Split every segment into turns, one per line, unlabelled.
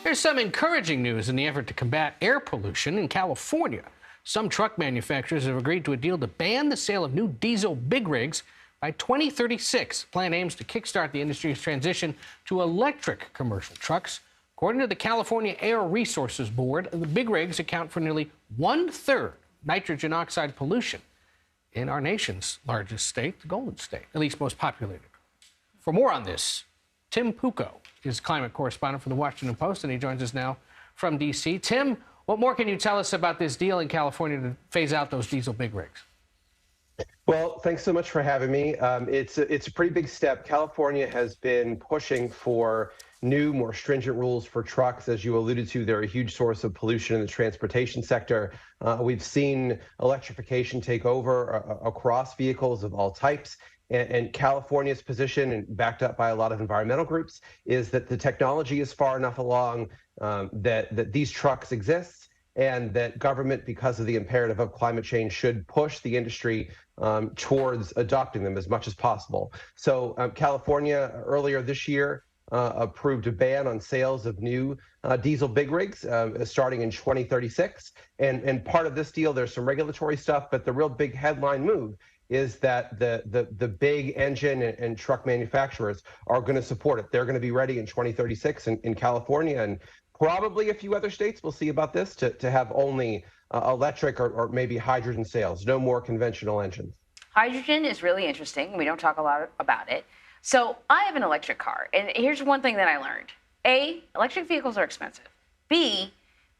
There's some encouraging news in the effort to combat air pollution in California. Some truck manufacturers have agreed to a deal to ban the sale of new diesel big rigs by 2036. The plan aims to kickstart the industry's transition to electric commercial trucks. According to the California Air Resources Board, the big rigs account for nearly 1/3 nitrogen oxide pollution in our nation's largest state, the Golden State, at least most populated. For more on this, Tim Puko is climate correspondent for the Washington Post, and he joins us now from D.C. Tim, what more can you tell us about this deal in California to phase out those diesel big rigs?
Well, thanks so much for having me. It's a pretty big step. California has been pushing for new, more stringent rules for trucks. As you alluded to, they're a huge source of pollution in the transportation sector. We've seen electrification take over across vehicles of all types. And California's position, and backed up by a lot of environmental groups, is that the technology is far enough along that these trucks exist, and that government, because of the imperative of climate change, should push the industry towards adopting them as much as possible. So California earlier this year approved a ban on sales of new diesel big rigs starting in 2036. And part of this deal, there's some regulatory stuff, but the real big headline move is that the big engine and truck manufacturers are going to support it. They're going to be ready in 2036 in California, and probably a few other states will see about this to have only electric or maybe hydrogen sales, no more conventional engines.
Hydrogen is really interesting. We don't talk a lot about it. So I have an electric car, and here's one thing that I learned. A, electric vehicles are expensive. B,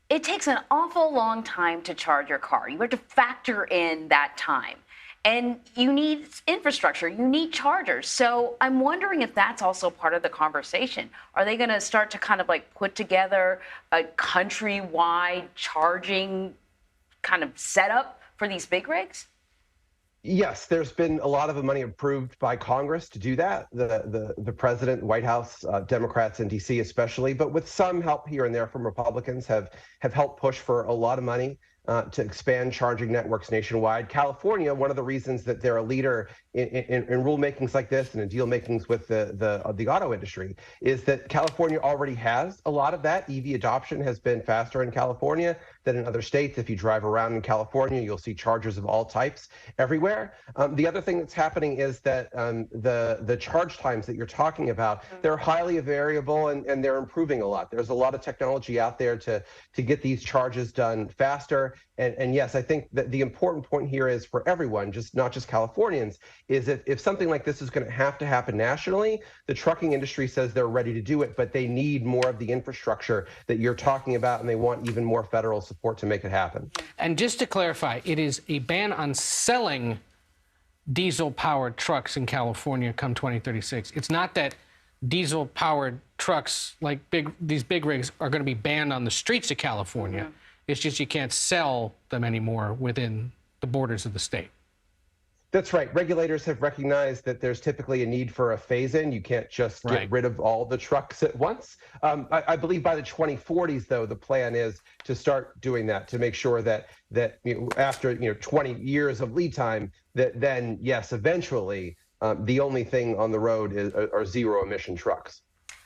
it takes an awful long time to charge your car. You have to factor in that time. And you need infrastructure, you need chargers. So I'm wondering if that's also part of the conversation. Are they going to start to kind of like put together a countrywide charging kind of setup for these big rigs?
Yes, there's been a lot of the money approved by Congress to do that. The president, White House, Democrats in D.C. especially, but with some help here and there from Republicans, have helped push for a lot of money to expand charging networks nationwide. California, one of the reasons that they're a leader in rulemakings like this and in deal makings with the auto industry is that California already has a lot of that. EV adoption has been faster in California than in other states. If you drive around in California, you'll see chargers of all types everywhere. The other thing that's happening is that the charge times that you're talking about, they're highly variable and they're improving a lot. There's a lot of technology out there to get these charges done faster. And yes, I think that the important point here is for everyone, not just Californians, is if something like this is going to happen nationally, the trucking industry says they're ready to do it, but they need more of the infrastructure that you're talking about, and they want even more federal support to make it happen.
And just to clarify, it is a ban on selling diesel-powered trucks in California come 2036. It's not that diesel-powered trucks like these big rigs are going to be banned on the streets of California. Mm-hmm. It's just you can't sell them anymore within the borders of the state.
That's right. Regulators have recognized that there's typically a need for a phase-in. You can't just get rid of all the trucks at once. I believe by the 2040s, though, the plan is to start doing that, to make sure that after 20 years of lead time, that then, yes, eventually, the only thing on the road are zero-emission trucks.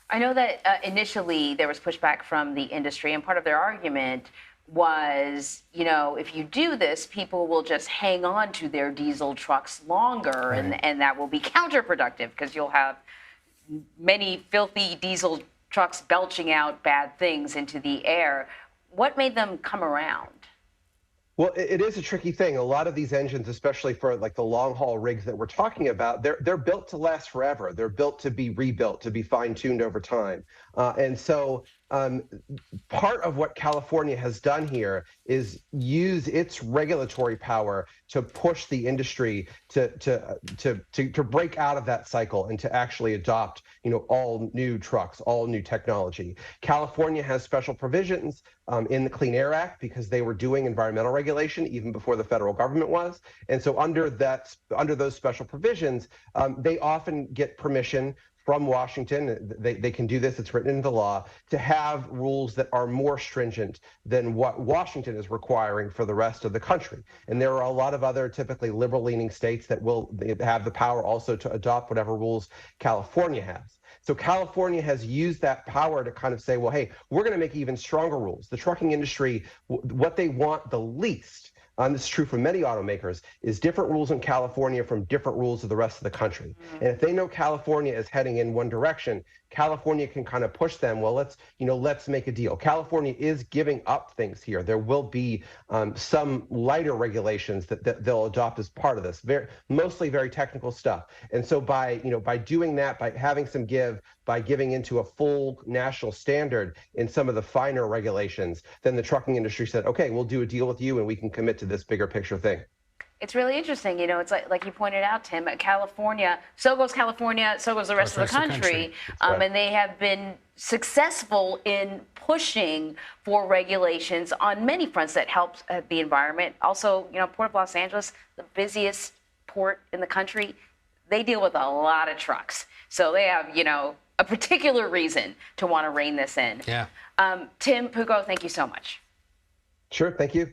I know that initially there was pushback from the industry, and part of their argument was, if you do this, people will just hang on to their diesel trucks longer, and that will be counterproductive because you'll have many filthy diesel trucks belching out bad things into the air. What made them come around?
Well, it is a tricky thing. A lot of these engines, especially for like the long haul rigs that we're talking about, they're built to last forever. They're built to be rebuilt, to be fine tuned over time. And so part of what California has done here is use its regulatory power to push the industry to break out of that cycle and to actually adopt all new trucks, all new technology. California has special provisions in the Clean Air Act because they were doing environmental regulation even before the federal government was. And so under those special provisions, they often get permission from Washington. They can do this. It's written into law to have rules that are more stringent than what Washington is requiring for the rest of the country. And there are a lot of other typically liberal-leaning states that will have the power also to adopt whatever rules California has. So California has used that power to kind of say, well, hey, we're going to make even stronger rules. The trucking industry, what they want the least, and this is true for many automakers, is different rules in California from different rules of the rest of the country. And if they know California is heading in one direction, California can kind of push them. Well, let's make a deal. California is giving up things here. There will be some lighter regulations that they'll adopt as part of this. Mostly very technical stuff. And so by doing that, by having some give, by giving into a full national standard in some of the finer regulations, then the trucking industry said, okay, we'll do a deal with you and we can commit to this bigger picture thing.
It's really interesting. It's like you pointed out, Tim, California, so goes the rest of the country.
Right.
And they have been successful in pushing for regulations on many fronts that helps the environment. Also, Port of Los Angeles, the busiest port in the country, they deal with a lot of trucks. So they have, a particular reason to want to rein this in.
Yeah.
Tim, Puko, thank you so much.
Sure. Thank you.